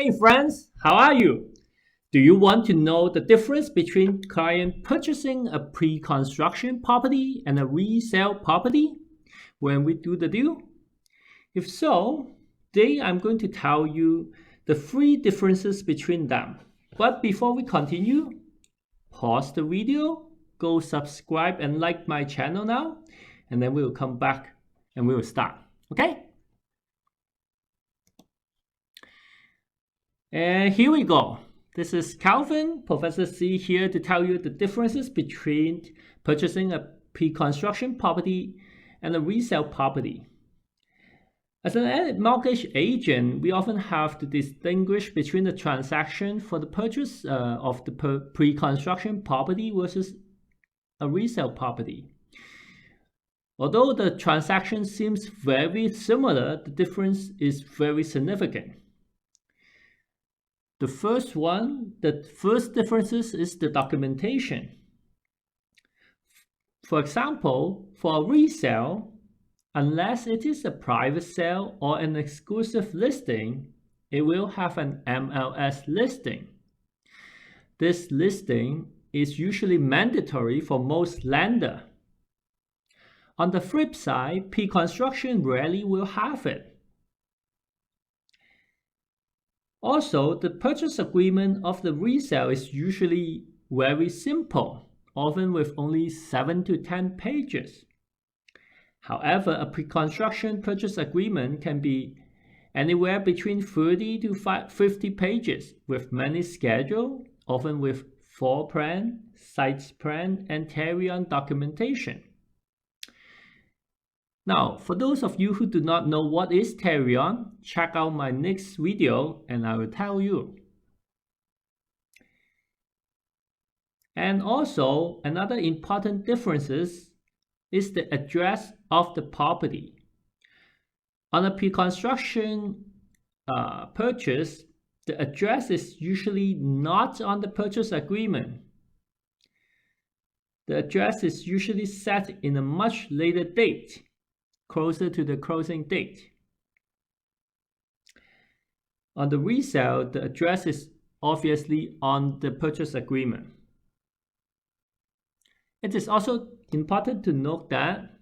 Hey friends, how are you? Do you want to know the difference between client purchasing a pre-construction property and a resale property when we do the deal? If so, today I'm going to tell you the three differences between them. But before we continue, pause the video, go subscribe and like my channel now, and then we will come back and we will start, okay? And here we go. This is Calvin, Professor C here to tell you the differences between purchasing a pre-construction property and a resale property. As a mortgage agent, we often have to distinguish between the transaction for the purchase of the pre-construction property versus a resale property. Although the transaction seems very similar, the difference is very significant. The first difference is the documentation. For example, for a resale, unless it is a private sale or an exclusive listing, it will have an MLS listing. This listing is usually mandatory for most lenders. On the flip side, pre-construction rarely will have it. Also, the purchase agreement of the resale is usually very simple, often with only 7 to 10 pages. However, a pre-construction purchase agreement can be anywhere between 30 to 50 pages, with many schedules, often with floor plan, site plan, and carry-on documentation. Now, for those of you who do not know what is carry-on, check out my next video and I will tell you. And also, another important difference is the address of the property. On a pre-construction purchase, the address is usually not on the purchase agreement. The address is usually set in a much later date, closer to the closing date. On the resale, the address is obviously on the purchase agreement. It is also important to note that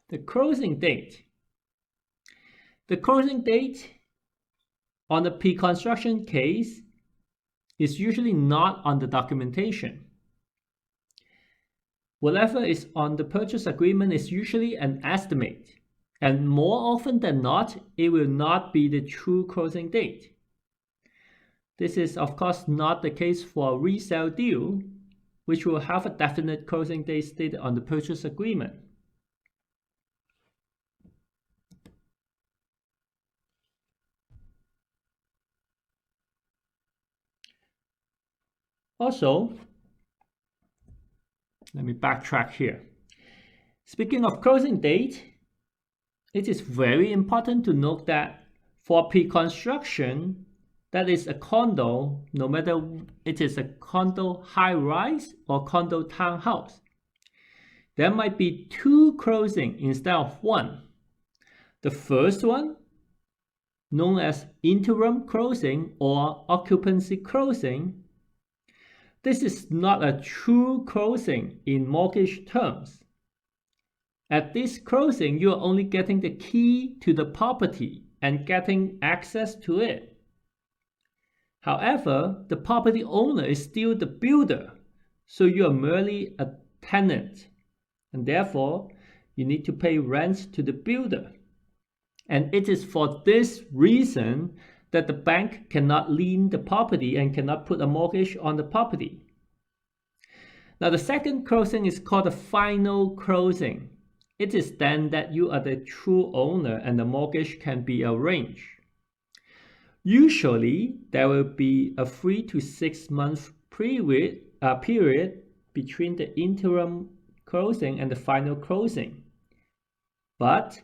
the closing date on the pre-construction case is usually not on the documentation. Whatever is on the purchase agreement is usually an estimate, and more often than not, it will not be the true closing date. This is of course not the case for a resale deal, which will have a definite closing date stated on the purchase agreement. Also, let me backtrack here. Speaking of closing date, it is very important to note that for pre-construction, that is a condo, no matter it is a condo high-rise or condo townhouse, there might be 2 closings instead of 1. The first one, known as interim closing or occupancy closing, this is not a true closing in mortgage terms. At this closing, you are only getting the key to the property and getting access to it. However, the property owner is still the builder, so you are merely a tenant, and therefore you need to pay rent to the builder. And it is for this reason that the bank cannot lien the property and cannot put a mortgage on the property. Now, the second closing is called a final closing. It is then that you are the true owner and the mortgage can be arranged. Usually, there will be a 3 to 6 month period between the interim closing and the final closing. But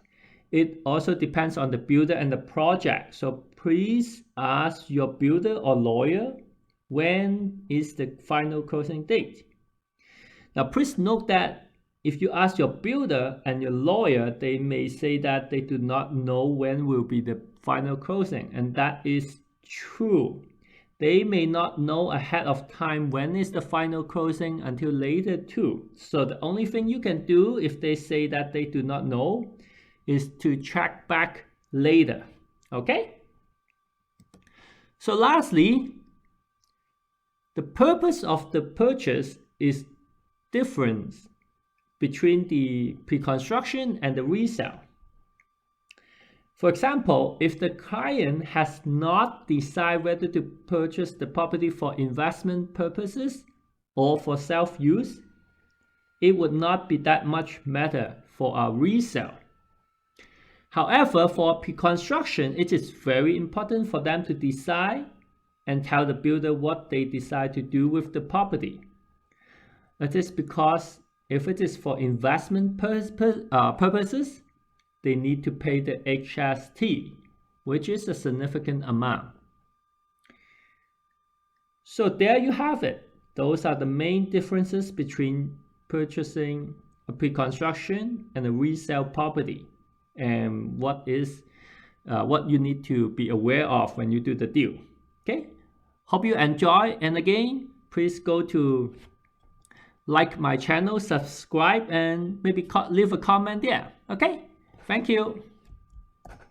it also depends on the builder and the project. So please ask your builder or lawyer when is the final closing date. Now please note that if you ask your builder and your lawyer, they may say that they do not know when will be the final closing, and that is true. They may not know ahead of time when is the final closing until later too. So the only thing you can do if they say that they do not know is to check back later. Okay? So lastly, the purpose of the purchase is different between the pre-construction and the resale. For example, if the client has not decided whether to purchase the property for investment purposes or for self-use, it would not be that much matter for a resale. However, for pre-construction, it is very important for them to decide and tell the builder what they decide to do with the property. That is because if it is for investment purposes, they need to pay the HST, which is a significant amount. So there you have it. Those are the main differences between purchasing a pre-construction and a resale property, and what you need to be aware of when you do the deal. Okay, hope you enjoy, and again, please go to like my channel, subscribe, and maybe leave a comment there. Okay, thank you.